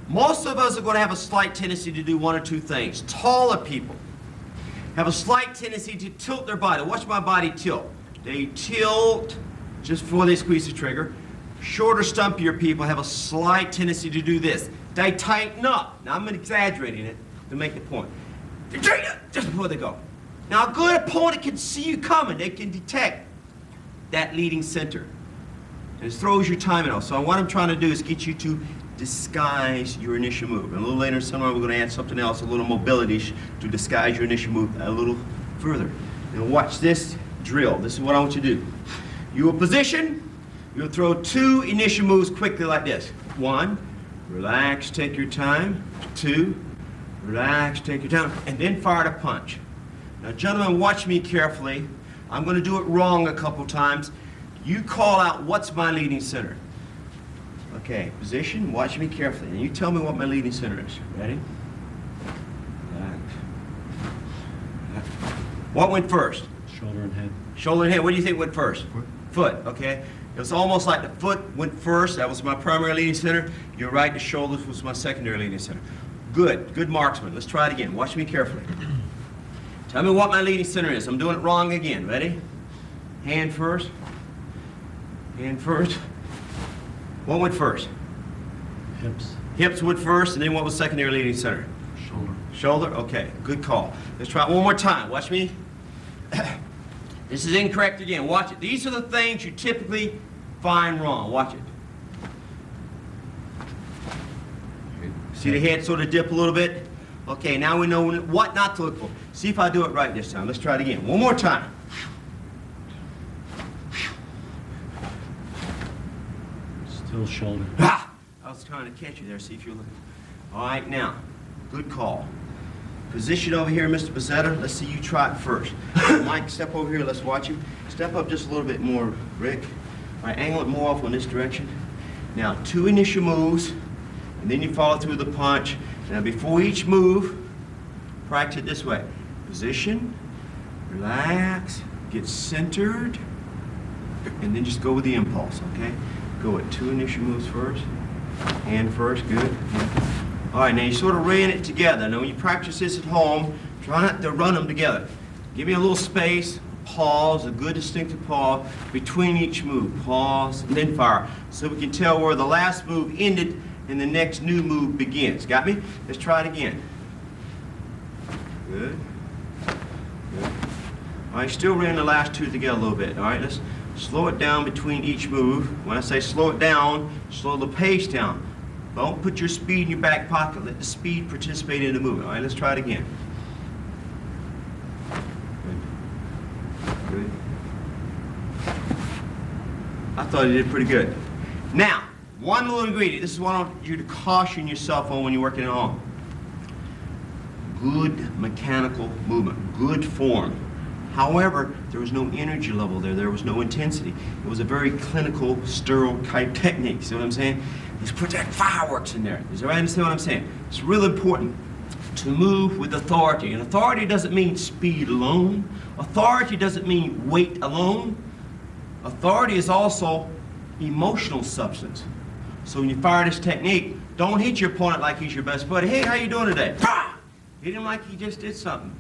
A: Most of us are going to have a slight tendency to do one or two things. Taller people have a slight tendency to tilt their body. Watch my body tilt. They tilt just before they squeeze the trigger. Shorter, stumpier people have a slight tendency to do this. They tighten up. Now, I'm exaggerating it to make the point. They tighten up just before they go. Now, a good opponent can see you coming. They can detect that leading center. And it throws your timing off. So what I'm trying to do is get you to disguise your initial move. And a little later somewhere we're going to add something else, a little mobility to disguise your initial move a little further. And watch this drill. This is what I want you to do. You will position, you'll throw two initial moves quickly like this. One, relax, take your time. Two, relax, take your time. And then fire the punch. Now, gentlemen, watch me carefully. I'm going to do it wrong a couple times. You call out, what's my leading center? Okay, position, watch me carefully, and you tell me what my leading center is. Ready? What went first?
B: Shoulder and head.
A: Shoulder and head. What do you think went first? Foot, okay. It was almost like the foot went first. That was my primary leading center. You're right, the shoulders was my secondary leading center. Good marksman. Let's try it again. Watch me carefully. Tell me what my leading center is. I'm doing it wrong again. Ready? Hand first. Hand first. What went first?
B: Hips.
A: Hips went first, and then what was secondary leading center?
B: Shoulder.
A: Shoulder? Okay, good call. Let's try it one more time. Watch me. This is incorrect again. Watch it. These are the things you typically find wrong. Watch it. See the head sort of dip a little bit? Okay, now we know what not to look for. See if I do it right this time. Let's try it again. One more time.
B: Still shoulder.
A: Ah! I was trying to catch you there. See if you're looking. All right, now, good call. Position over here, Mr. Bezetter. Let's see you try it first. Mike, step over here. Let's watch you. Step up just a little bit more, Rick. All right, angle it more off in this direction. Now, two initial moves, and then you follow through the punch. Now, before each move, practice it this way. Position, relax, get centered, and then just go with the impulse, okay? Go with two initial moves first. Hand first, good. All right, now you sort of ran it together. Now when you practice this at home, try not to run them together. Give me a little space, pause, a good distinctive pause between each move. Pause, and then fire. So we can tell where the last move ended and the next new move begins. Got me? Let's try it again. Good. Good. All right, still ran the last two together a little bit. All right, let's slow it down between each move. When I say slow it down, slow the pace down. Don't put your speed in your back pocket. Let the speed participate in the movement. All right, let's try it again. Good. Good. I thought you did pretty good. Now, one little ingredient. This is what I want you to caution yourself on when you're working at home. Good mechanical movement. Good form. However, there was no energy level there. There was no intensity. It was a very clinical, sterile type technique. See what I'm saying? Let's put that fireworks in there. Does everybody understand what I'm saying? It's real important to move with authority. And authority doesn't mean speed alone. Authority doesn't mean weight alone. Authority is also emotional substance. So when you fire this technique, don't hit your opponent like he's your best buddy. Hey, how you doing today? Hit him like he just did something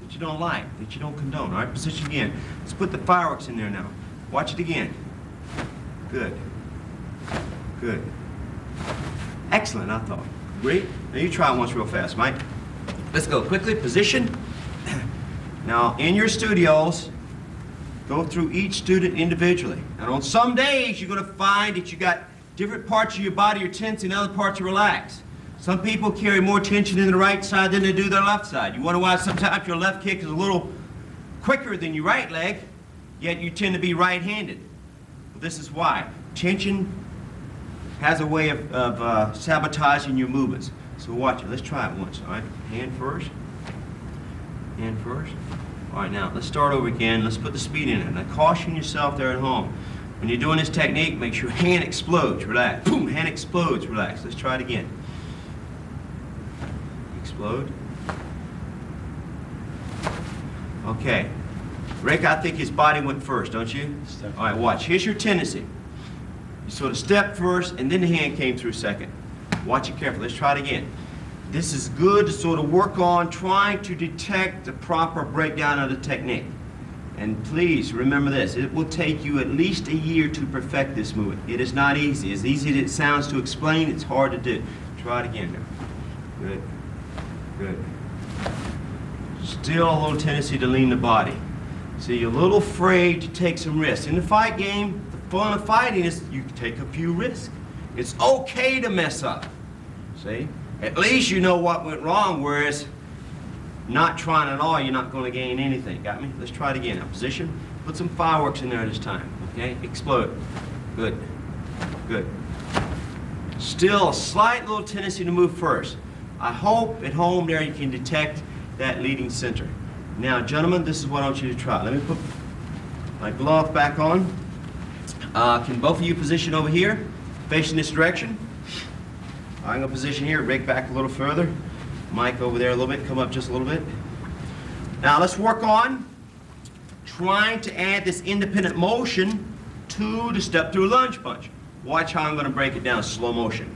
A: that you don't like, that you don't condone. All right, position again. Let's put the fireworks in there now. Watch it again. Good. Good. Excellent, I thought. Great. Now you try it once real fast, Mike. Let's go quickly. Position. Now, in your studios, go through each student individually. And on some days, you're going to find that you got different parts of your body are tense and other parts are relaxed. Some people carry more tension in the right side than they do their left side. You wonder why sometimes your left kick is a little quicker than your right leg, yet you tend to be right-handed. Well, this is why. Tension has a way of sabotaging your movements. So watch it. Let's try it once. All right, hand first. Hand first. All right, now let's start over again. Let's put the speed in it. Now caution yourself there at home. When you're doing this technique, make sure hand explodes. Relax. Boom. Hand explodes. Relax. Let's try it again. Explode. Okay. Rick, I think his body went first, don't you?
B: Step.
A: All right, watch. Here's your tendency. You sort of step first, and then the hand came through second. Watch it carefully. Let's try it again. This is good to sort of work on trying to detect the proper breakdown of the technique. And please remember this. It will take you at least a year to perfect this movement. It is not easy. As easy as it sounds to explain, it's hard to do. Try it again now. Good. Good. Still a little tendency to lean the body. See, you're a little afraid to take some risks. In the fight game, the fun of fighting is you take a few risks. It's okay to mess up. See? At least you know what went wrong, whereas not trying at all, you're not going to gain anything. Got me? Let's try it again. Now, position. Put some fireworks in there this time. Okay? Explode. Good. Good. Still a slight little tendency to move first. I hope at home there you can detect that leading center. Now, gentlemen, this is what I want you to try. Let me put my glove back on. Can both of you position over here, facing this direction? I'm going to position here, break back a little further. Mike over there a little bit, come up just a little bit. Now, let's work on trying to add this independent motion to the step-through lunge punch. Watch how I'm going to break it down, slow motion.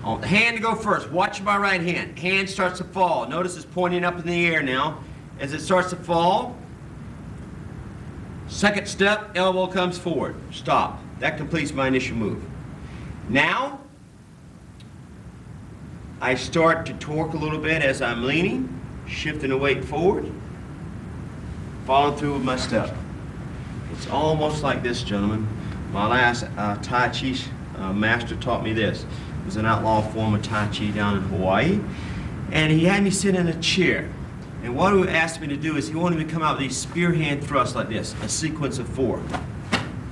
A: I want the hand to go first. Watch my right hand. Hand starts to fall. Notice it's pointing up in the air now. As it starts to fall, second step, elbow comes forward. Stop. That completes my initial move. Now, I start to torque a little bit as I'm leaning, shifting the weight forward, following through with my step. It's almost like this, gentlemen. My last Tai Chi master taught me this. It was an outlaw form of Tai Chi down in Hawaii. And he had me sit in a chair. And what he asked me to do is he wanted me to come out with these spear hand thrusts like this, a sequence of 4,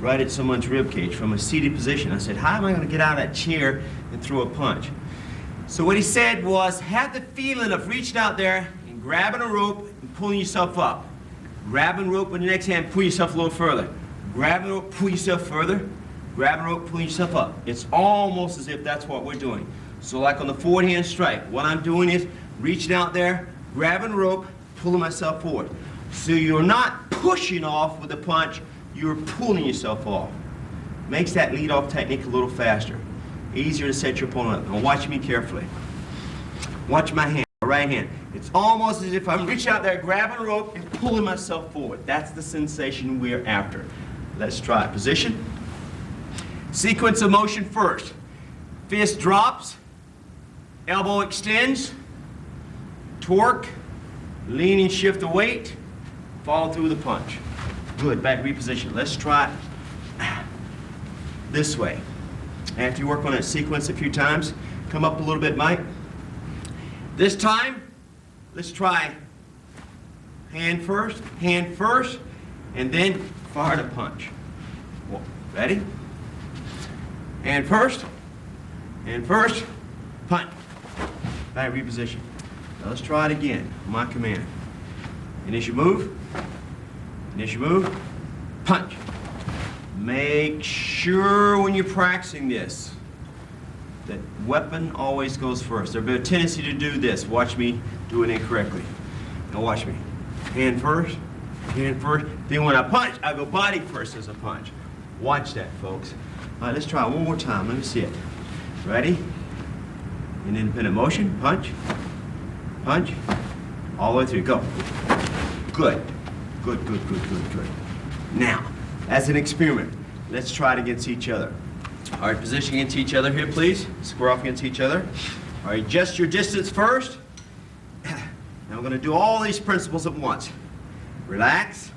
A: right at someone's rib cage from a seated position. I said, how am I going to get out of that chair and throw a punch? So what he said was, have the feeling of reaching out there and grabbing a rope and pulling yourself up. Grabbing rope with the next hand, pull yourself a little further. Grabbing rope, pull yourself further. Grabbing rope, pulling yourself up. It's almost as if that's what we're doing. So like on the forward hand strike, what I'm doing is reaching out there, grabbing a rope, pulling myself forward. So you're not pushing off with a punch, you're pulling yourself off. Makes that lead-off technique a little faster. Easier to set your opponent up. Now watch me carefully. Watch my hand, my right hand. It's almost as if I'm reaching out there, grabbing a rope, and pulling myself forward. That's the sensation we're after. Let's try it. Position. Sequence of motion first. Fist drops, elbow extends, torque, lean and shift the weight, follow through the punch. Good, back reposition. Let's try it this way. After you work on that sequence a few times, come up a little bit, Mike. This time, let's try hand first, and then fire the punch. Ready? Hand first, punch. Back reposition. Now let's try it again, on my command. Initial move, punch. Make sure when you're practicing this, that weapon always goes first. There'll be a tendency to do this. Watch me do it incorrectly. Now watch me. Hand first. Then when I punch, I go body first as a punch. Watch that, folks. All right, let's try it one more time. Let me see it. Ready? In independent motion, punch, all the way through, go. Good. Now, as an experiment, let's try it against each other. All right, position against each other here, please. Square off against each other. All right, adjust your distance first. Now we're going to do all these principles at once. Relax.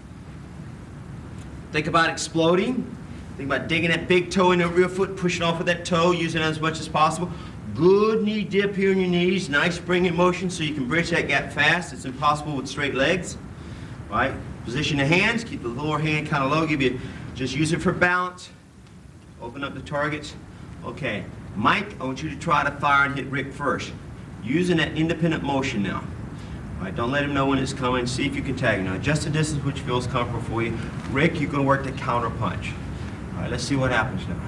A: Think about exploding. Think about digging that big toe in the rear foot, pushing off with that toe, using it as much as possible. Good knee dip here in your knees. Nice spring in motion so you can bridge that gap fast. It's impossible with straight legs. right? Position the hands, keep the lower hand kind of low, just use it for balance. Open up the targets. Okay, Mike, I want you to try to fire and hit Rick first. Using that independent motion now. All right, don't let him know when it's coming. See if you can tag him. Now, adjust the distance which feels comfortable for you. Rick, you're going to work the counter punch. All right, let's see what happens now.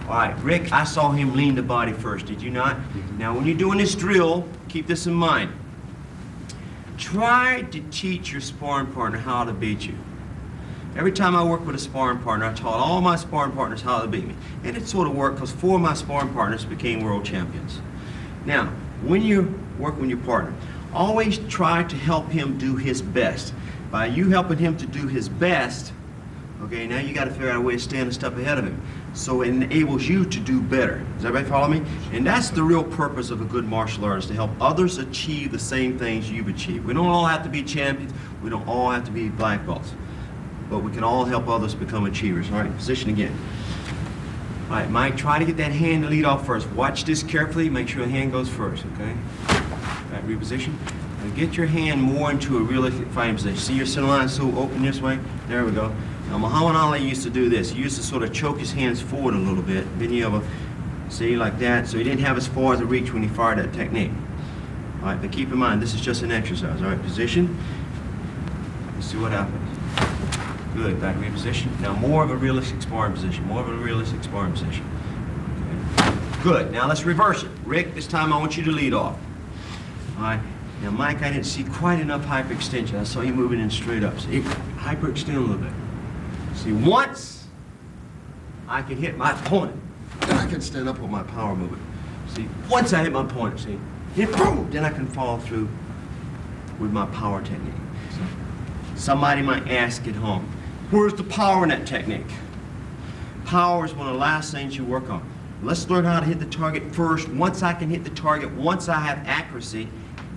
A: All right, Rick, I saw him lean the body first, did you not? Now, when you're doing this drill, keep this in mind. Try to teach your sparring partner how to beat you. Every time I work with a sparring partner, I taught all my sparring partners how to beat me. And it sort of worked because 4 of my sparring partners became world champions. Now, when you're working with your partner, always try to help him do his best. By you helping him to do his best, okay, now you got to figure out a way to stand a step ahead of him. So it enables you to do better. Does everybody follow me? And that's the real purpose of a good martial artist, to help others achieve the same things you've achieved. We don't all have to be champions. We don't all have to be black belts. But we can all help others become achievers. All right, position again. All right, Mike, try to get that hand to lead off first. Watch this carefully. Make sure the hand goes first, okay? All right, reposition. Now get your hand more into a realistic fighting position. See your center line so open this way? There we go. Now, Muhammad Ali used to do this. He used to sort of choke his hands forward a little bit. Then you have a, see, like that. So he didn't have as far as a reach when he fired that technique. All right, but keep in mind, this is just an exercise. All right, position. Let's see what happens. Good, back reposition. Now more of a realistic sparring position, more of a realistic sparring position. Okay. Good, now let's reverse it. Rick, this time I want you to lead off. All right, now Mike, I didn't see quite enough hyperextension. I saw you moving in straight up. See, hyperextend a little bit. See, once I can hit my opponent, then I can stand up with my power movement. See, once I hit my opponent, see, hit, boom, then I can follow through with my power technique. So, somebody might ask at home, where's the power in that technique? Power is one of the last things you work on. Let's learn how to hit the target first. Once I can hit the target, once I have accuracy,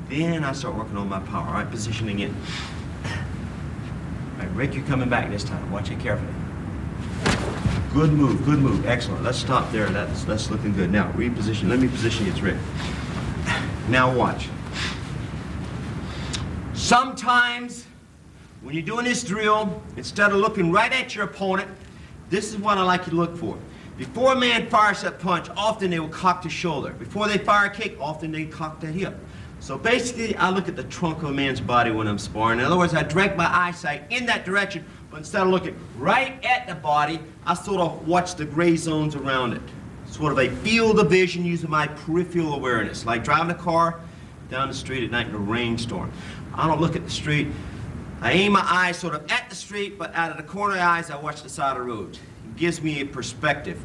A: then I start working on my power. All right, position again. All right, Rick, you're coming back this time. Watch it carefully. Good move, excellent. Let's stop there. That's looking good. Now, reposition. Let me position against Rick. Now watch. Sometimes, when you're doing this drill, instead of looking right at your opponent, this is what I like you to look for. Before a man fires that punch, often they will cock the shoulder. Before they fire a kick, often they cock that hip. So basically, I look at the trunk of a man's body when I'm sparring. In other words, I direct my eyesight in that direction, but instead of looking right at the body, I sort of watch the gray zones around it. Sort of a field of vision using my peripheral awareness, like driving a car down the street at night in a rainstorm. I don't look at the street. I aim my eyes sort of at the street, but out of the corner of the eyes, I watch the side of the road. It gives me a perspective.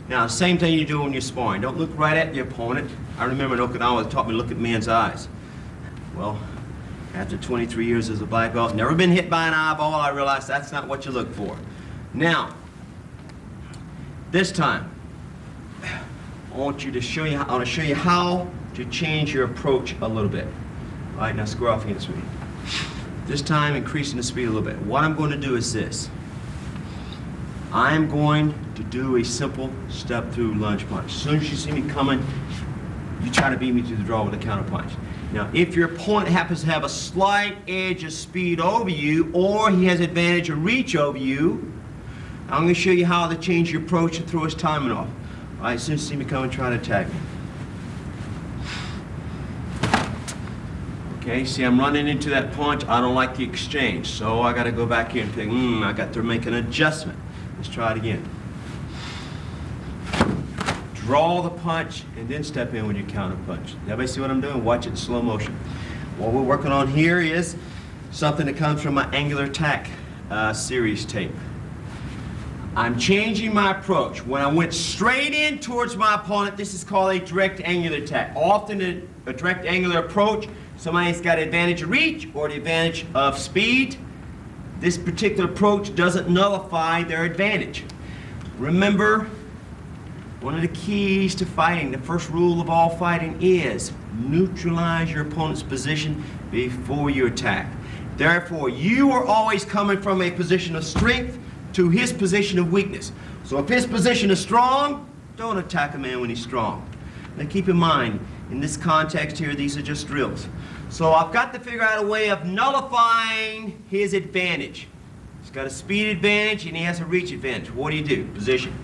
A: Now, same thing you do when you're sparring. Don't look right at the opponent. I remember in Okinawa, they taught me to look at men's eyes. Well, after 23 years as a black belt, never been hit by an eyeball, I realized that's not what you look for. Now, this time, I want to show you how to change your approach a little bit. All right, now square off against me. This time, increasing the speed a little bit. What I'm going to do is this. I'm going to do a simple step-through lunge punch. As soon as you see me coming, you try to beat me to the draw with a counter punch. Now, if your opponent happens to have a slight edge of speed over you, or he has advantage of reach over you, I'm going to show you how to change your approach and throw his timing off. All right, as soon as you see me coming, try to attack me. Okay, see, I'm running into that punch. I don't like the exchange, so I got to go back here and think, I got to make an adjustment. Let's try it again. Draw the punch and then step in with your counter punch. Everybody see what I'm doing? Watch it in slow motion. What we're working on here is something that comes from my Angular Attack series tape. I'm changing my approach. When I went straight in towards my opponent, this is called a direct angular attack. Often a direct angular approach, somebody's got advantage of reach or the advantage of speed. This particular approach doesn't nullify their advantage. Remember, one of the keys to fighting, the first rule of all fighting is neutralize your opponent's position before you attack. Therefore, you are always coming from a position of strength to his position of weakness. So if his position is strong, don't attack a man when he's strong. Now keep in mind, In this context here, these are just drills. So I've got to figure out a way of nullifying his advantage. He's got a speed advantage and he has a reach advantage. What do? Position.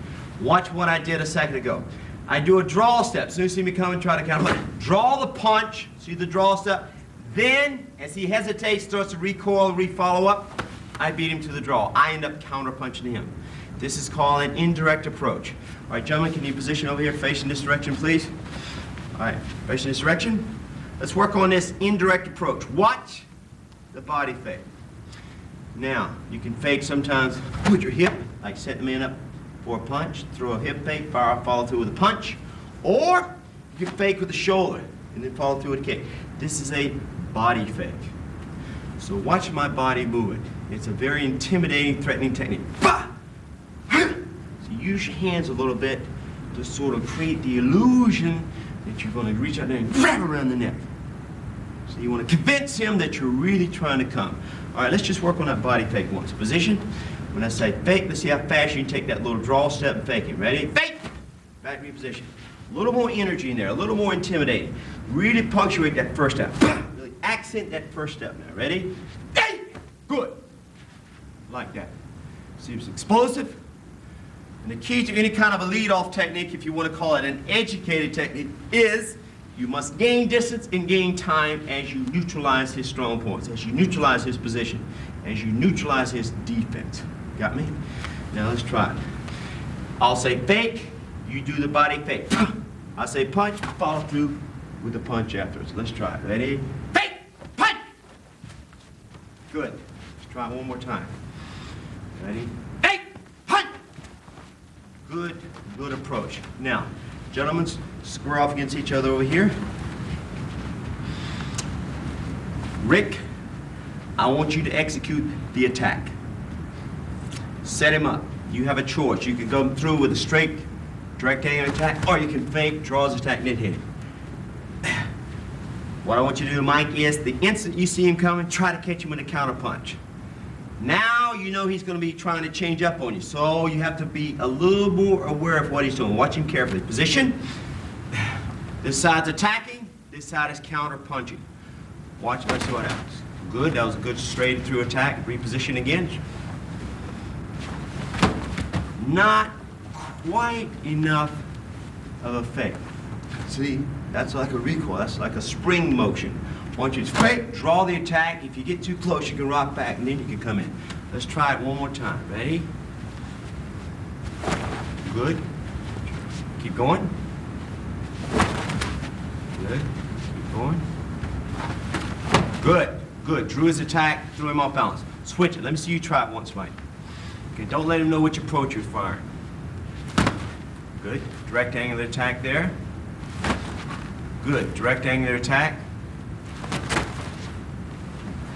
A: Watch what I did a second ago. I do a draw step. As soon as you see me coming, try to counter punch. Draw the punch. See the draw step? Then, as he hesitates, starts to recoil, refollow up, I beat him to the draw. I end up counter punching him. This is called an indirect approach. All right, gentlemen, can you position over here facing this direction, please? All right, facing this direction. Let's work on this indirect approach. Watch the body fake. Now, you can fake sometimes with your hip, like set the man up for a punch, throw a hip fake, follow through with a punch, or you can fake with the shoulder and then follow through with a kick. This is a body fake. So watch my body moving. It's a very intimidating, threatening technique. Bah! So use your hands a little bit to sort of create the illusion that you're going to reach out there and grab around the neck. So you want to convince him that you're really trying to come. All right, let's just work on that body fake once. Position. When I say fake, let's see how fast you can take that little draw step and fake it. Ready? Fake! Back reposition. A little more energy in there, a little more intimidating. Really punctuate that first step. Really accent that first step now. Ready? Fake! Good. Like that. See, it's explosive. And the key to any kind of a lead-off technique, if you want to call it an educated technique, is you must gain distance and gain time as you neutralize his strong points, as you neutralize his position, as you neutralize his defense. Got me? Now let's try it. I'll say fake, you do the body fake. I say punch, follow through with the punch afterwards. Let's try it. Ready? Fake! Punch! Good. Let's try it one more time. Ready? Fake! Punch! Good, good approach. Now, gentlemen, square off against each other over here. Rick, I want you to execute the attack. Set him up. You have a choice. You can go through with a straight, direct angle attack, or you can fake, draw his attack, and then hit him. What I want you to do, Mike, is the instant you see him coming, try to catch him with a counter punch. Now you know he's going to be trying to change up on you, so you have to be a little more aware of what he's doing. Watch him carefully. Position. This side's attacking, this side is counter punching. Watch, let's see what happens. Good, that was a good straight through attack. Reposition again. Not quite enough of a fake. See, that's like a recoil, that's like a spring motion. Once you fake, draw the attack. If you get too close, you can rock back and then you can come in. Let's try it one more time. Ready? Good. Keep going. Good. Keep going. Good. Good. Drew his attack, threw him off balance. Switch it. Let me see you try it once, Mike. Okay, don't let him know which approach you're firing. Good. Direct angular attack there. Good. Direct angular attack.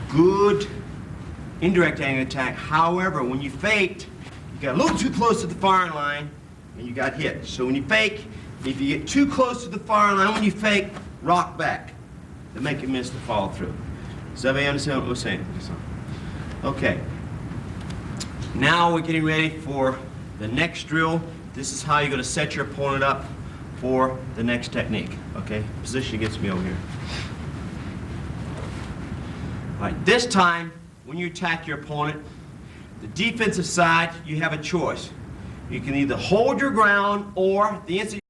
A: Good. Indirect angular attack. However, when you faked, you got a little too close to the firing line and you got hit. So when you fake, if you get too close to the firing line, when you fake, rock back to make it miss the follow through. Does everybody understand what we're saying? Okay. Now we're getting ready for the next drill. This is how you're going to set your opponent up for the next technique. Okay? Position against me over here. All right. This time, when you attack your opponent, the defensive side, you have a choice. You can either hold your ground or the instant